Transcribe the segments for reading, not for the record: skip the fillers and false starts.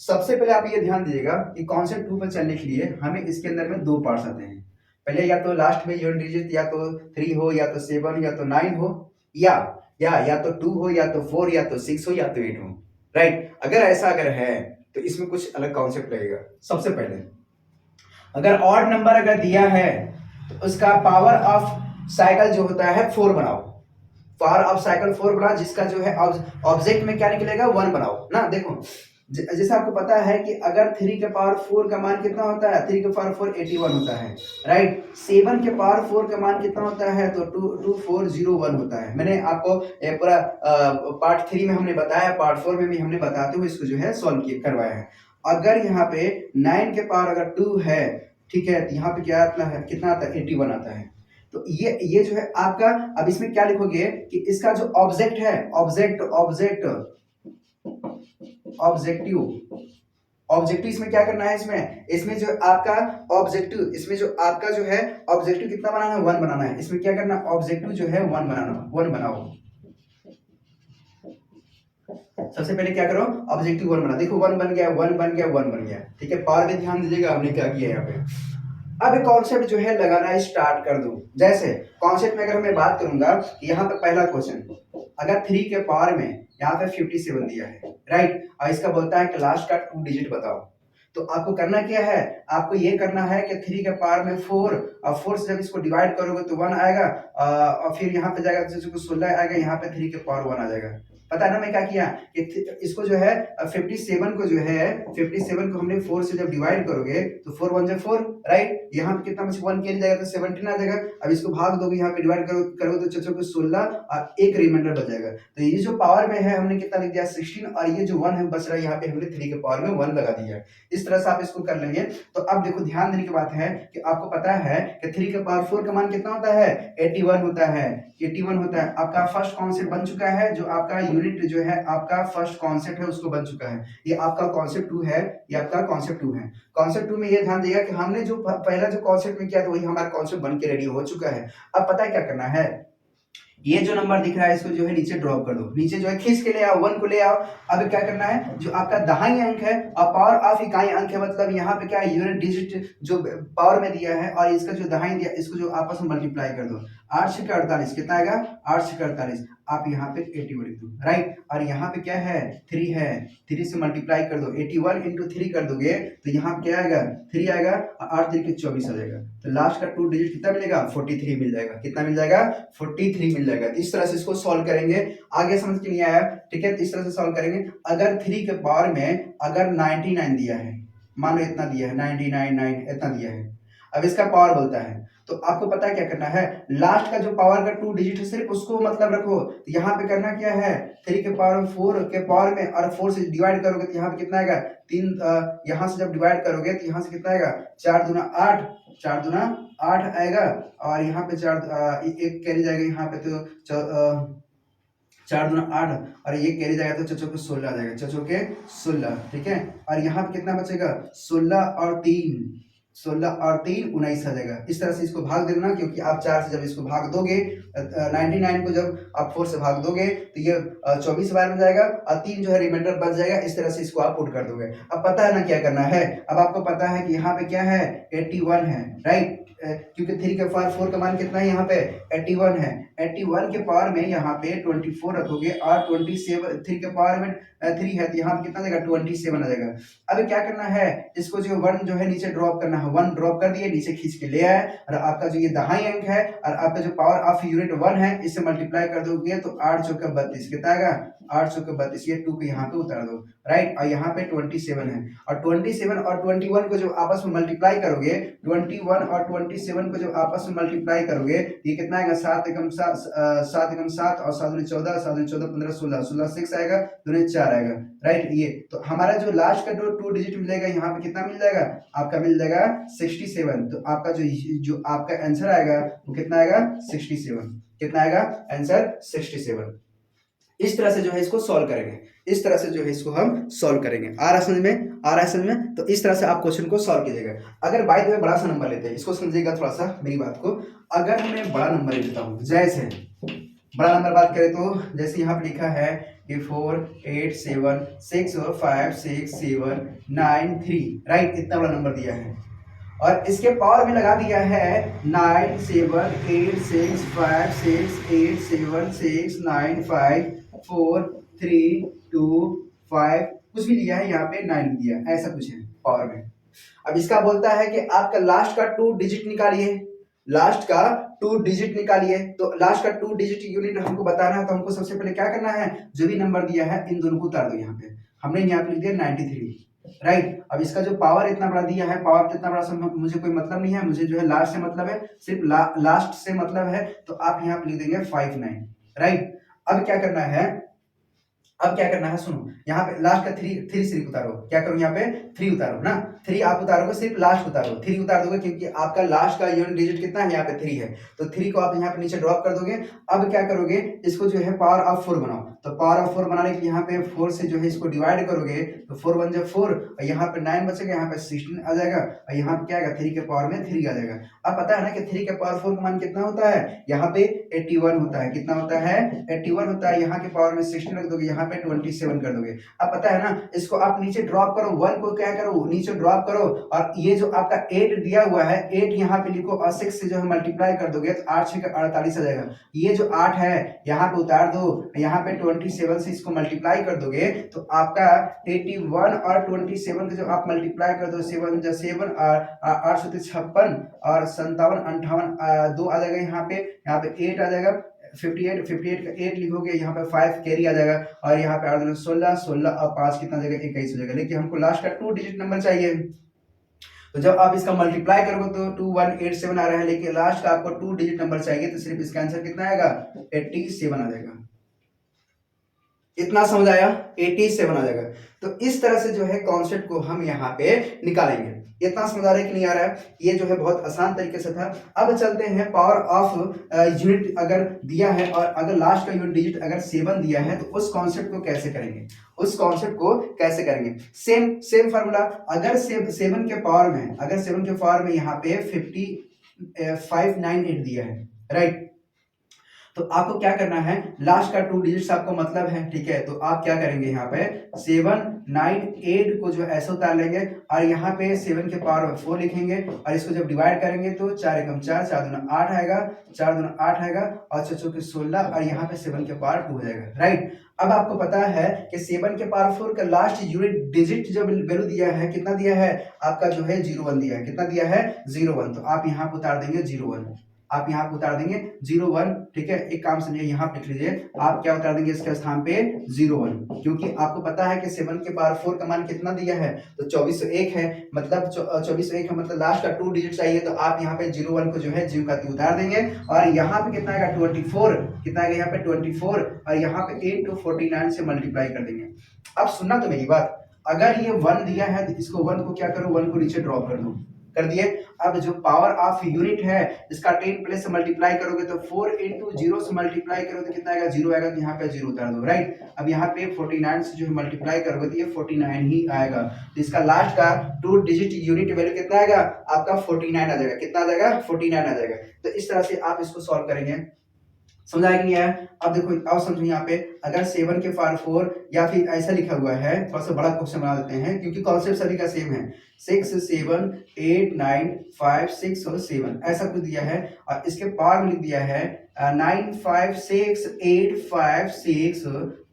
सबसे पहले आप ये ध्यान दीजिएगा कि कॉन्सेप्ट 2 पर चलने के लिए हमें इसके अंदर में 2 पार्ट्स आते हैं। पहले या तो लास्ट में यूनिट डिजिट या तो 3 हो या तो 7 या तो 9 हो या तो 2 हो या तो 4 या तो 6 हो या तो 8 हो, राइट। अगर है तो इसमें कुछ अलग कॉन्सेप्ट लगेगा। सबसे पहले अगर ऑड नंबर अगर दिया है तो उसका पावर ऑफ साइकिल जो होता है 4 बनाओ। पावर ऑफ साइकिल 4 बनाओ, जिसका जो है ऑब्जेक्ट में क्या निकलेगा 1 बनाओ ना। देखो जैसे आपको पता है कि अगर 3 के पावर 4 का मान कितना होता है, 3 के पावर 4 81 होता है, राइट। 7 के पावर 4 का मान कितना होता है, तो 2401 होता है। मैंने आपको पूरा पार्ट 3 में हमने बताया, पार्ट 4 में भी हमने बताते हुए इसको जो है सॉल्व करवाया है। अगर यहाँ पे 9 के पावर अगर 2 है, ठीक है, तो यहाँ पे क्या आता है, कितना आता है, 81 आता है। तो ये जो है आपका, अब इसमें क्या लिखोगे कि इसका जो ऑब्जेक्ट है, ऑब्जेक्टिव इसमें क्या करना है, इसमें जो आपका ऑब्जेक्टिव, इसमें जो आपका जो है ऑब्जेक्टिव कितना बनाना है, 1 बनाना है। इसमें क्या करना, ऑब्जेक्टिव जो है 1 बनाओ। सबसे पहले क्या करो, ऑब्जेक्टिव 1 बना। देखो 1 बन गया, 1 बन गया, 1 बन गया, ठीक है। पावर में ध्यान दीजिएगा हमने क्या किया यहाँ पे। अब कॉन्सेप्ट जो है लगाना स्टार्ट कर दो। जैसे कॉन्सेप्ट में अगर मैं बात करूंगा, यहाँ पे पहला क्वेश्चन, अगर 3 के पावर में यहाँ पे 57 दिया है, राइट, और इसका बोलता है कि लास्ट का 2 डिजिट बताओ। तो आपको करना क्या है, आपको ये करना है कि 3 के पावर में 4, और 4 से जब इसको डिवाइड करोगे तो 1 आएगा, और फिर यहाँ पे जाएगा तो 16 आएगा, यहाँ पे 3 के पावर 1 आ जाएगा। पता है ना मैं क्या किया कि इसको जो है 57 को जो है 57 को हमने 4 से जब डिवाइड करोगे तो 4 1 जा 4, राइट। यहाँ पे कितना बचे, 1 कैरी जाएगा तो 17 आ जाएगा। अब इसको भाग दोगे, यहाँ पे डिवाइड करोगे तो चचो को 16 और एक रिमाइंडर बच जाएगा। तो ये जो पावर में है हमने कितना लिख दिया 16, और ये जो 1 है बच रहा है, यहाँ पे हमने 3 के पावर में 1 लगा दिया। इस तरह से आप इसको कर लेंगे। तो अब देखो ध्यान देने की बात है कि आपको पता है कि 3 के पावर 4 का मान कितना होता है, 81 होता है, 81 होता है। आपका फर्स्ट कॉन्सेप्ट बन चुका है, जो आपका यूनिट जो है आपका फर्स्ट कॉन्सेप्ट है उसको बन चुका है। ये आपका कॉन्सेप्ट 2 है, ये आपका कॉन्सेप्ट 2 है। कॉन्सेप्ट 2 में ये ध्यान दिया कि हमने जो पहला जो कॉन्सेप्ट में किया था वही हमारा कॉन्सेप्ट बन के रेडी हो चुका है। अब पता है क्या करना है, ये जो नंबर दिख रहा है इसको जो है नीचे ड्रॉप कर दो, नीचे जो है खींच के ले आओ, 1 को ले आओ। अब क्या करना है, जो आपका दहाई अंक है और पावर ऑफ इकाई अंक है, मतलब यहाँ पे क्या है, यूनिट डिजिट जो पावर में दिया है और इसका जो दहाई दिया, इसको जो आपस में मल्टीप्लाई कर दो। 8 से 48 कितना आएगा, 8 से 48, आप यहाँ पे 81 लिख दो, राइट। और यहाँ पे क्या है, 3 है, 3 से मल्टीप्लाई कर दो, 81 इंटू 3 कर दोगे तो यहाँ क्या आएगा, 3 आएगा, और 8 3 के 24 आ जाएगा। तो लास्ट का 2 डिजिट कितना मिलेगा, 43 मिल जाएगा। कितना मिल जाएगा, 43 मिल जाएगा। इस तरह से इसको सॉल्व करेंगे। आगे समझ के नहीं आया, ठीक है, तो इस तरह से सॉल्व करेंगे। अगर 3 के पावर में अगर 99 दिया है, मान लो इतना दिया है, 99 इतना दिया है, अब इसका पावर बोलता है, तो आपको पता है क्या करना है, लास्ट का जो पावर का 2 डिजिट है सिर्फ उसको मतलब रखो। तो यहाँ पे करना क्या है, 3 के पावर में 4 के पावर में और 4 से डिवाइड करोगे तो यहाँ पे कितना आएगा, 3, यहाँ से जब डिवाइड करोगे तो यहाँ से कितना आएगा, 4 दूना 8, 4 दूना 8 आएगा, और यहाँ पे 4 एक कैरी जाएगा, यहाँ पे तो 4 दूना 8, और ये कैरी जाएगा तो चचो के 16 आ जाएगा, चचो के 16, ठीक है। और यहाँ पे कितना बचेगा, 16 और 3 19 आ जाएगा। इस तरह से इसको भाग देना, क्योंकि आप 4 से जब इसको भाग दोगे, 99 को जब आप 4 से भाग दोगे तो ये 24 बार में जाएगा, और 3 जो है रिमाइंडर बच जाएगा। इस तरह से इसको आप पुट कर दोगे। अब पता है ना क्या करना है, अब आपको पता है कि यहाँ पे क्या है, 81 है, राइट, क्योंकि 3 के पावर 4 का मान कितना है, यहाँ पे 81 है। 81 के पावर में यहाँ पे 24 रखोगे, और 27, 3 के पावर में 3 है, तो यहाँ पे कितना जाएगा, 27 आ जाएगा। अब क्या करना है, इसको जो 1 जो है नीचे ड्रॉप करना है, 1 ड्रॉप कर दिए, नीचे खींच के ले आए, और आपका जो ये दहाई अंक है और आपका जो पावर ऑफ यूनिट 1 है, इससे मल्टीप्लाई कर दोगे तो 8 चौका 32 कितना आएगा, 8 चौका 32, ये 2 को यहाँ पे उतार दो, राइट। और यहाँ पे 27 है, और 27 और 21 को जो आपस में मल्टीप्लाई करोगे, 21 और 27 को जो आपस में मल्टीप्लाई करोगे, ये कितना आएगा, 7 एकम 7 और 7 14, 7 14 15 16, 16 6 आएगा, 2 4 आएगा, राइट। ये तो हमारा जो लास्ट का 2 डिजिट मिलेगा, यहाँ पे कितना मिल जाएगा, आपका मिल जाएगा 67। तो आपका जो आपका आंसर आएगा वो कितना आएगा, 67। कितना आएगा आंसर, 67। इस तरह से जो है इसको सॉल्व करेंगे, इस तरह से जो है इसको हम सॉल्व करेंगे। आ रहा समझ में, आ रहा है समझ में। तो इस तरह से आप क्वेश्चन को सॉल्व कीजिएगा। अगर बाय द वे बड़ा सा नंबर लेते हैं, इसको समझिएगा थोड़ा सा मेरी बात को। अगर मैं बड़ा नंबर लेता हूँ, जैसे बड़ा नंबर बात करें तो जैसे यहाँ पे लिखा है ये 4 8 7 6 और 5 6 7 9 3, राइट, इतना बड़ा नंबर दिया है। और इसके पावर में लगा दिया है 9 7 8 6 5 6 8 7 6 9 5 4 3 2 5, कुछ भी दिया है यहाँ पे 9 दिया है, ऐसा कुछ है पावर में। अब इसका बोलता है कि आपका लास्ट का 2 डिजिट निकालिए, लास्ट का 2 डिजिट निकालिए। तो लास्ट का 2 डिजिट यूनिट हमको बताना है, तो हमको सबसे पहले क्या करना है, जो भी नंबर दिया है इन दोनों को उतार दो। यहाँ पे हमने यहाँ पे लिख दिया 93, राइट। अब इसका जो पावर इतना बड़ा दिया है, पावर कितना बड़ा मुझे कोई मतलब नहीं है, मुझे जो है लास्ट से मतलब है, सिर्फ लास्ट से मतलब है, तो आप यहाँ पे लिख देंगे 59, राइट। अब क्या करना है, अब क्या करना है, सुनो, यहाँ पे लास्ट का थ्री सिर्फ उतारो। क्या करो, यहाँ पे 3 उतारो ना, 3 आप उतारोगे, सिर्फ लास्ट उतारो, 3 उतार दोगे, क्योंकि आपका लास्ट का यूनिट डिजिट कितना है, यहाँ पे 3 है, तो 3 को आप यहाँ पे नीचे ड्रॉप कर दोगे। अब क्या करोगे, इसको जो है पावर ऑफ 4 बनाओ। तो पावर ऑफ 4 बनाने के लिए यहाँ पे 4 से जो है इसको डिवाइड करोगे, तो 4 1 जा 4, और यहाँ पे 9 बचेगा, यहाँ पे 16 आ जाएगा, और यहाँ पे क्या आएगा, 3 के पावर में 3 आ जाएगा। अब पता है ना कि 3 के पावर 4 का मान कितना होता है, यहाँ पे 81 होता है। कितना होता है, 81 होता है। यहाँ के पावर में 16 रख दोगे, यहाँ पे 27 कर दोगे। अब पता है ना, इसको आप नीचे ड्रॉप करो, 1 को क्या करो, नीचे ड्रॉप करो, और ये जो आपका 8 दिया हुआ है, 8 यहाँ पे लिखो, और 6 से जो है मल्टीप्लाई कर दोगे, तो 8 6 का 48 आ जाएगा। ये जो 8 है यहाँ पे उतार दो, यहाँ पे 27 से इसको मल्टीप्लाई कर दोगे, तो आपका 81 और 27 का जो आप मल्टीप्लाई कर दो, 7 जा 7 और 8 7 56 और 57 58 2 आ जाएगा, यहाँ पे 8 आ जाएगा, 58 का 8 लिखोगे, यहाँ पे 5 कैरी आ जाएगा, और यहाँ पे 8 16 16 और 5 कितना जाएगा, 21 हो जाएगा। लेकिन हमको लास्ट का 2 डिजिट नंबर चाहिए, तो जब आप इसका मल्टीप्लाई करोगे तो 2187 आ रहा है, लेकिन लास्ट का आपको 2 डिजिट नंबर चाहिए, तो सिर्फ इसका आंसर कितना आएगा, 87 आ जाएगा। इतना समझ आया, 87 आ जाएगा। तो इस तरह से जो है कॉन्सेप्ट को हम यहाँ पे निकालेंगे। इतना समझ आ रहा है कि नहीं आ रहा है, ये जो है बहुत आसान तरीके से था। अब चलते हैं पावर ऑफ यूनिट अगर दिया है, और अगर लास्ट का यूनिट डिजिट अगर 7 दिया है, तो उस कॉन्सेप्ट को कैसे करेंगे, उस कॉन्सेप्ट को कैसे करेंगे। सेम फार्मूला, अगर 7 के पावर में, अगर 7 के पावर में यहाँ पे 598 दिया है, राइट, तो आपको क्या करना है, लास्ट का 2 डिजिट्स आपको मतलब है, ठीक है। तो आप क्या करेंगे, यहाँ पे 7 9 8 को जो ऐसे उतार लेंगे, और यहाँ पे 7 के पावर 4 लिखेंगे, और इसको जब डिवाइड करेंगे तो 4 एकम 4 4 दूना 8 आएगा, 4 दूना 8 आएगा, और 4 चौके 16, और यहाँ पे 7 के पावर 2 हो जाएगा, राइट। अब आपको पता है कि 7 के पावर 4 का लास्ट यूनिट डिजिट जो वैल्यू दिया है, कितना दिया है, आपका जो है 01 दिया है। कितना दिया है, 01, तो आप यहाँ पे उतार देंगे 01, आप यहाँ पे उतार देंगे 01, ठीक है। एक काम समझिए, यहाँ पे लिख लीजिए, आप क्या उतार देंगे इसके स्थान पे 01, क्योंकि आपको पता है कि 7 के पावर 4 का मान कितना दिया है, तो 2401 है, मतलब 2401 है, मतलब लास्ट का 2 डिजिट चाहिए, तो आप यहाँ पे 01 को जो है 0 का उतार देंगे, और यहाँ पे कितना आएगा 24, कितना आएगा यहाँ पे 24, और यहाँ पे 8 to 49 से मल्टीप्लाई कर देंगे। अब सुनना तो मेरी बात, अगर ये 1 दिया है, तो इसको 1 को क्या करो, 1 को नीचे ड्रॉप कर दो, कर दिए। अब जो पावर ऑफ यूनिट है, इसका 10 प्लस से मल्टीप्लाई करोगे, तो 4 into 0 से मल्टीप्लाई करोगे तो कितना आएगा, 0 आएगा, तो यहाँ पे 0 उतार दो, राइट। अब यहाँ पे 49 से जो है मल्टीप्लाई करोगे, तो ये 49 ही आएगा, तो इसका लास्ट का 2 डिजिट यूनिट वैल्यू कितना आएगा, आपका 49 आ जाएगा। कितना आ जाएगा, 49 आ जाएगा। तो इस तरह से आप इसको सॉल्व करेंगे। समझा कि नहीं आया? अब देखो, अब समझो, यहाँ पे अगर 7 के पावर 4, या फिर ऐसा लिखा हुआ है, थोड़ा सा बड़ा क्वेश्चन बना देते हैं, क्योंकि कॉन्सेप्ट सभी का सेम है, 6 7 8 9 5 6 और 7 ऐसा कुछ दिया है, और इसके पावर में लिख दिया है 9 5 6 8 5 6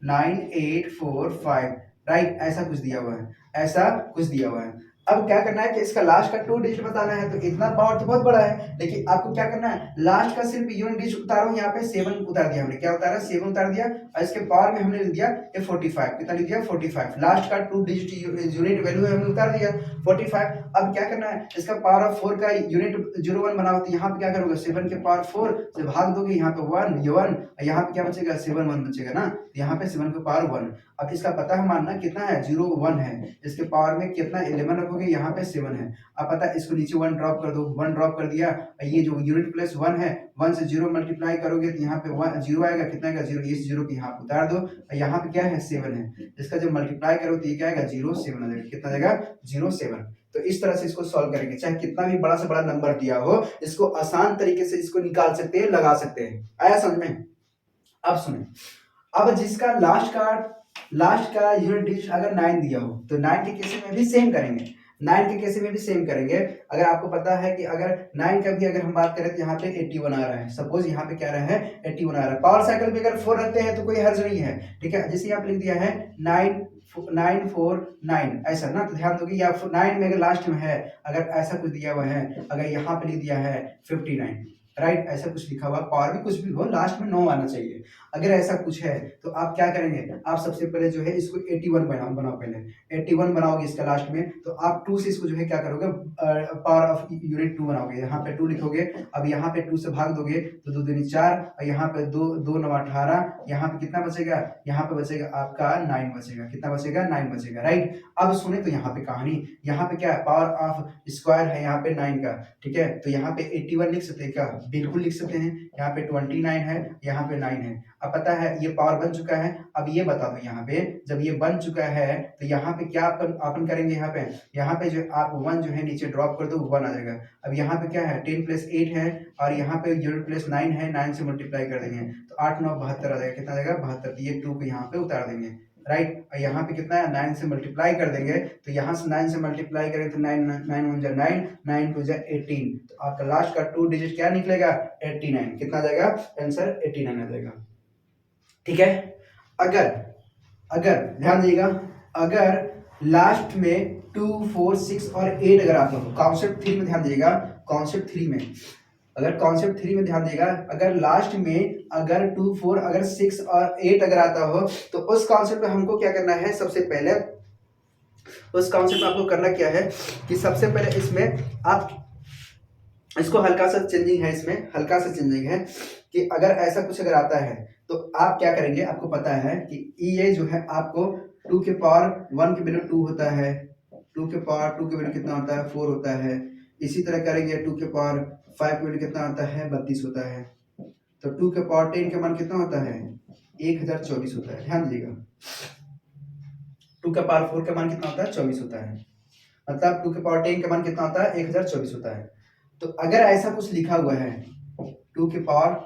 9 8 4 5, राइट, ऐसा कुछ दिया हुआ है, ऐसा कुछ दिया हुआ है। अब क्या करना है कि इसका लास्ट का 2 डिजिट बताना है, तो इतना पावर तो बहुत बड़ा है, लेकिन आपको क्या करना है, लास्ट का सिर्फ यूनिट डिजिट उतारो। यहाँ पे 7 उतार दिया हमने, क्या उतारा, 7 उतार दिया, और इसके पावर में हमने लिख दिया 45, कितना लिख दिया, 45, लास्ट का 2 डिजिट यूनिट वैल्यू हमने उतार दिया 45। अब क्या करना है, इसका पावर ऑफ 4 का यूनिट 01 बनाओ, तो यहाँ पे क्या करोगे, 7 के पावर 4 से भाग दोगे, यहाँ पे 1 ये 1, यहाँ पे क्या बचेगा, 7 1 बचेगा ना, यहाँ पे 7 के पावर 1। अब इसका पता है मानना कितना है, 01 है, इसके पावर में कितना 11 रखोगे, यहाँ पे 7 है। अब पता है, इसको नीचे 1 ड्रॉप कर दो, 1 ड्रॉप कर दिया, ये जो यूनिट प्लस 1 है, 1 से 0 मल्टीप्लाई करोगे, तो यहाँ पे 0 आएगा, कितना आएगा, 0, इस 0 को यहाँ पे उतार दो, यहाँ पे क्या है, 7 है, इसका जब मल्टीप्लाई करो तो ये क्या आएगा, 07 आ जाएगा। कितना आएगा, 07। तो इस तरह से इसको सॉल्व करेंगे, चाहे कितना भी बड़ा से बड़ा नंबर दिया हो, इसको आसान तरीके से इसको निकाल सकते हैं, लगा सकते हैं। आया समझ में? अब सुने, अब जिसका लास्ट का यूनिट डिजिट अगर 9 दिया हो तो 9 के केस में भी सेम करेंगे, 9 के केस में भी सेम करेंगे। अगर आपको पता है कि अगर 9 का भी अगर हम बात करें तो यहाँ पे 81 आ रहा है, सपोज यहाँ पे क्या रहा है 81 आ रहा है। पावर साइकिल में अगर 4 रखते हैं तो कोई हर्ज नहीं है, ठीक है। जैसे यहाँ पे लिख दिया है 949 ऐसा ना, तो ध्यान दोगे या 9 में अगर लास्ट में है, अगर ऐसा कुछ दिया हुआ है, अगर यहाँ पे लिख दिया है 59, राइट, ऐसा कुछ लिखा हुआ, पावर भी कुछ भी हो, लास्ट में 9 आना चाहिए। अगर ऐसा कुछ है तो आप क्या करेंगे, आप सबसे पहले जो है इसको 81 बनाओ पहले 81 बनाओगे इसका लास्ट में, तो आप 2 से इसको जो है क्या करोगे, पावर ऑफ यूनिट 2 बनाओगे, यहाँ पे 2 लिखोगे। अब यहाँ पे 2 से भाग दोगे तो 2 दूनी 4, और यहाँ पे 2 9 18, यहाँ पे कितना बचेगा, यहाँ पे बचेगा आपका 9 बचेगा, कितना बचेगा 9 बचेगा, राइट। अब सुने तो यहाँ पे कहानी, यहाँ पे क्या है, पावर ऑफ स्क्वायर है यहाँ पे 9 का, ठीक है। तो यहाँ पे 81 लिख सकते हैं क्या, बिल्कुल लिख सकते हैं। यहाँ पे 29 है, यहाँ पे 9 है। अब पता है ये पावर बन चुका है। अब ये बता दो, यहाँ पे जब ये बन चुका है तो यहाँ पे क्या अपन करेंगे, यहाँ पे जो आप 1 जो है नीचे ड्रॉप कर दो, 1 आ जाएगा। अब यहाँ पे क्या है 10 + 8 है, और यहाँ पे 0 + 9 है, 9 से मल्टीप्लाई कर देंगे तो 8 9 72 आ जाएगा, कितना आ जाएगा 72। ये 2 को यहाँ पे उतार देंगे, राइट। और यहाँ पे कितना है 9 से मल्टीप्लाई कर देंगे, तो यहाँ से 9 से मल्टीप्लाई करें तो 9 9 1 जा 9, 9 2 जा 18, तो आपका लास्ट का 2 डिजिट क्या निकलेगा 89, कितना आ जाएगा आंसर 89 आ जाएगा, ठीक है। अगर ध्यान दीजिएगा, अगर लास्ट में 2 4 6 और 8 अगर आता हो, कॉन्सेप्ट 3 में ध्यान दीजिएगा, कॉन्सेप्ट 3 में ध्यान दिएगा, अगर लास्ट में अगर 2 4 अगर 6 और 8 अगर आता हो तो उस कॉन्सेप्ट में हमको क्या करना है, सबसे पहले उस कॉन्सेप्ट में आपको करना क्या है कि सबसे पहले इसमें आप इसको हल्का सा चेंजिंग है, इसमें हल्का सा चेंजिंग है कि अगर ऐसा कुछ अगर आता है तो आप क्या करेंगे, आपको पता है कि ये जो है आपको 2 के पावर 1 की वैल्यू 2 होता है, 2 के पावर 2 की वैल्यू कितना होता है 4 होता है। इसी तरह करेंगे 2 के पावर 5 की वैल्यू कितना होता है 32 होता है। तो 2 के पावर 10 का मान कितना होता है 1024 होता है, ध्यान दीजिएगा। 2 के पावर 4 का मान कितना होता है 24 होता है, मतलब 2 के पावर 10 का मान कितना होता है 1024 होता है। तो अगर ऐसा कुछ लिखा हुआ है 2 के पावर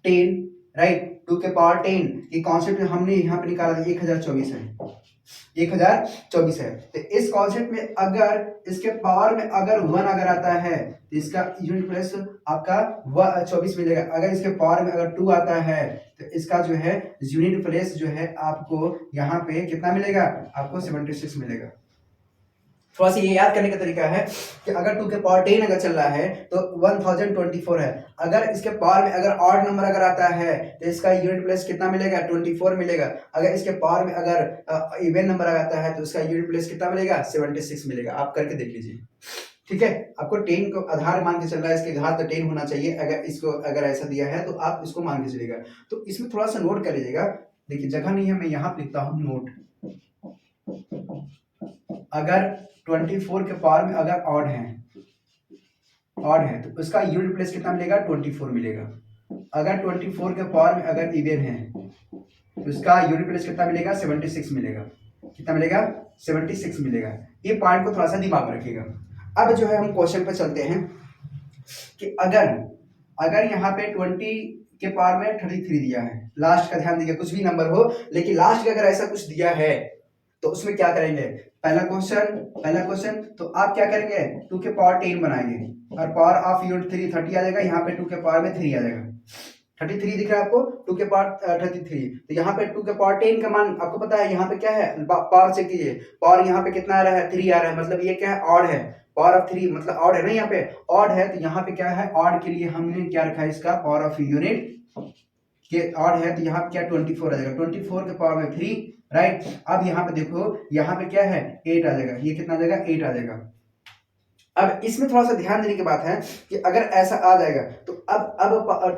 10 राइट, 2 के पावर 10 ये कॉन्सेप्ट हमने यहाँ पे निकाला था 1024 है, 1024 है। तो इस कॉन्सेप्ट में अगर इसके पावर में अगर 1 अगर आता है तो इसका यूनिट प्लेस आपका 24 मिलेगा। अगर इसके पावर में अगर 2 आता है तो इसका जो है यूनिट प्लेस जो है आपको यहाँ पे कितना मिलेगा, आपको 76 मिलेगा। थोड़ा सा ये याद करने का तरीका है कि अगर 2 के पावर 10 अगर चल रहा है तो 1024 है। अगर इसके पावर में अगर ऑड नंबर अगर आता है तो इसका यूनिट प्लेस कितना मिलेगा 24 मिलेगा। अगर इसके पावर में अगर इवन नंबर आता है तो इसका यूनिट प्लेस कितना मिलेगा 76 मिलेगा। आप करके देख लीजिए, ठीक है। आपको 10 को आधार मान के चल रहा है, इसके घात तो 10 होना चाहिए। अगर इसको अगर ऐसा दिया है तो आप इसको मान के चलेगा। तो इसमें थोड़ा सा नोट कर लीजिएगा, देखिए जगह नहीं है, मैं यहाँ लिखता हूँ नोट। अगर 24 के पावर में अगर ऑड है तो उसका यूनिट प्लेस कितना मिलेगा 24 मिलेगा। अगर 24 के पावर में अगर इवन है तो उसका यूनिट प्लेस कितना मिलेगा 76 मिलेगा। कितना मिलेगा 76 मिलेगा। ये पॉइंट को थोड़ा सा दिमाग में रखिएगा। अब जो है हम क्वेश्चन पे चलते हैं कि अगर यहाँ पे 20 के पावर में 33 दिया है, लास्ट का ध्यान दीजिए, कुछ भी नंबर हो लेकिन लास्ट का अगर ऐसा कुछ दिया है तो उसमें क्या करेंगे। पहला क्वेश्चन तो आप क्या करेंगे 2 के पावर 10 बनाएंगे और पावर ऑफ यूनिट 3 30 आ जाएगा। यहाँ पे 2 के पावर में 3 आ जाएगा, 33 दिख रहा है आपको 2 के पावर 33। तो यहाँ पे 2 के पावर 10 का मान आपको पता है, यहाँ पे क्या है पावर चेक कीजिए, पावर यहाँ पे कितना आ रहा है 3 आ रहा है, मतलब ये क्या है ऑड है। पावर ऑफ 3 मतलब ऑड है ना, यहाँ पे ऑड है तो यहाँ पे क्या है ऑड के लिए हमने क्या रखा है इसका पावर ऑफ यूनिट के ऑड है तो यहाँ पे क्या 24 आ जाएगा। 24 के पावर में 3 राइट। अब यहाँ पे देखो यहाँ पे क्या है 8 आ जाएगा, ये कितना आ जाएगा 8 आ जाएगा। अब इसमें थोड़ा सा ध्यान देने की बात है कि अगर ऐसा आ जाएगा तो अब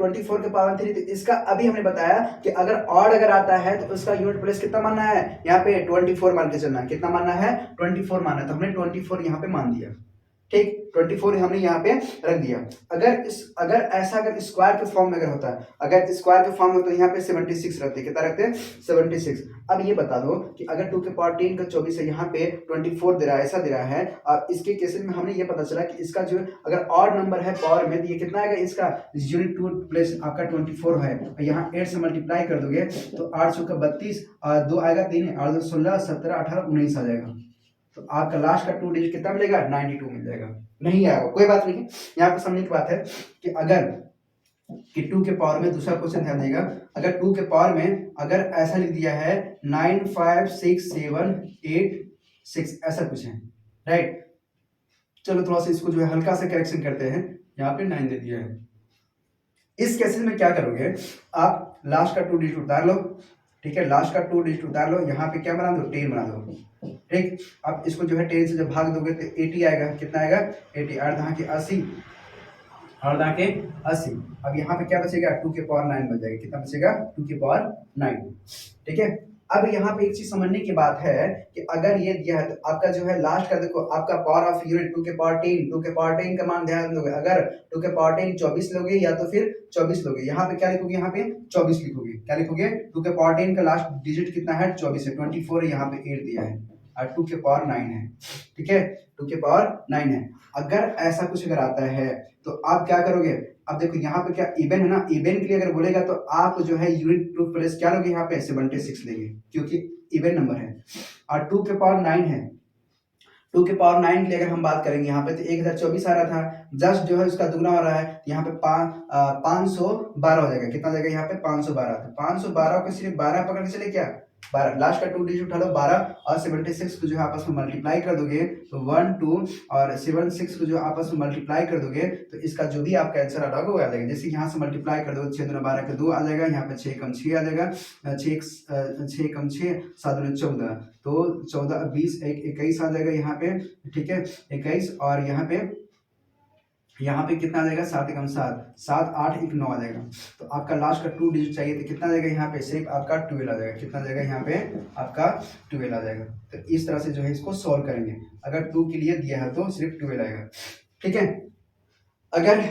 24 के पावर 3 तो इसका अभी हमने बताया कि अगर ऑड अगर आता है तो उसका यूनिट प्लेस कितना मानना है, यहाँ पे 24 मान के चलना है। कितना मानना है 24 मानना है, तो हमने 24 यहाँ पे मान दिया। ठीक, 24 हमने यहाँ पे रख दिया। अगर स्क्वायर के फॉर्म में अगर होता है, अगर स्क्वायर के फॉर्म में तो यहाँ पे 76 रखते हैं, कितना रखते हैं 76। अब ये बता दो कि अगर 2 के पावर 10 का 24 है, यहाँ पे 24 दे रहा है, ऐसा दे रहा है। अब इसके केसेस में हमने ये पता चला कि इसका जो अगर ऑड नंबर है पावर में, तो ये कितना आएगा, इसका यूनिट 2 प्लस आपका 24 है, यहाँ 8 से मल्टीप्लाई कर दोगे तो 8 का 32, 2 आएगा 3, 8 16 17 18 19 आ जाएगा। तो आपका लास्ट का 2 डिजिट कितना मिलेगा, 92 मिल जाएगा। नहीं आएगा कोई बात नहीं, यहाँ पे समझने की बात है कि अगर कि 2 के पावर में, दूसरा क्वेश्चन ध्यान देगा, अगर 2 के पावर में अगर ऐसा लिख दिया है 9 5 6 7 8 6 ऐसा कुछ है, राइट। चलो थोड़ा सा इसको जो है हल्का से करेक्शन करते हैं, यहाँ पे 9 दे दिया है। इस केसेस में क्या करोगे, आप लास्ट का 2 डिजिट उतार लो, ठीक है, लास्ट का 2 डिजिट उतार लो, यहाँ पे क्या बना दो, 10 बना दो, ठीक। अब इसको जो है 10 से जब भाग दोगे तो 80 आएगा, कितना आएगा 80, 8 दहा के 80, 8 दहा के 80। अब यहाँ पे क्या बचेगा, 2 के पावर 9 बच जाएगा, कितना बचेगा 2 के पावर 9, ठीक है। अब यहाँ पे एक चीज समझने की बात है कि अगर ये दिया है तो आपका जो है लास्ट का देखो, आपका पावर ऑफ यूनिट 2 के पावर 10, 2 के पावर 10 का मान ध्यान दोगे, अगर 2 के पावर 10 24 लोगे या तो फिर 24 लोगे, यहाँ पे क्या लिखोगे, यहाँ पे 24 लिखोगे, क्या लिखोगे, 2 के पावर 10 का लास्ट डिजिट कितना है 24 है, 24 है, यहाँ पे 8 दिया है और 2 के पावर 9 है, ठीक है, 2 के पावर 9 है। अगर ऐसा कुछ अगर आता है तो आप क्या करोगे, अब देखो यहाँ पे क्या इवन है ना, इवन के लिए अगर बोलेगा तो आप जो है यूनिट 2 प्लस क्या लोगे, यहाँ पे 76 लेंगे क्योंकि इवन नंबर है, और 2 के पावर 9 है, 2 के पावर 9 के लिए अगर हम बात करेंगे यहाँ पे तो 1024 आ रहा था, जस्ट जो है उसका दुगना हो रहा है, यहाँ पे 512 हो जाएगा, कितना जाएगा यहाँ पे 512, तो 512 को सिर्फ 12 पकड़ के चले क्या, 12 लास्ट का 2 डिजिट उठा लो 12 और 76 को जो है आपस में मल्टीप्लाई कर दोगे तो 1 2 और 76 को जो आपस में मल्टीप्लाई कर दोगे तो इसका जो भी आपका आंसर आ वो आ जाएगा। जैसे यहाँ से मल्टीप्लाई कर दो 6 2 12 का 2 आ जाएगा, यहाँ पे 6 कम 6 आ जाएगा, 6 कम 6 7 14, तो 14 20 21 आ जाएगा यहाँ पे, ठीक है 21, और यहाँ पे कितना आ जाएगा 7 एकम 7 7 8 1 9 आ जाएगा। तो आपका लास्ट का 2 डिजिट चाहिए तो कितना आ जाएगा यहाँ पे, सिर्फ आपका 12 आ जाएगा, कितना आ जाएगा यहाँ पे आपका 12 आ जाएगा। तो इस तरह से जो है इसको सॉल्व करेंगे, अगर 2 के लिए दिया है तो सिर्फ 12 आएगा, ठीक है। अगर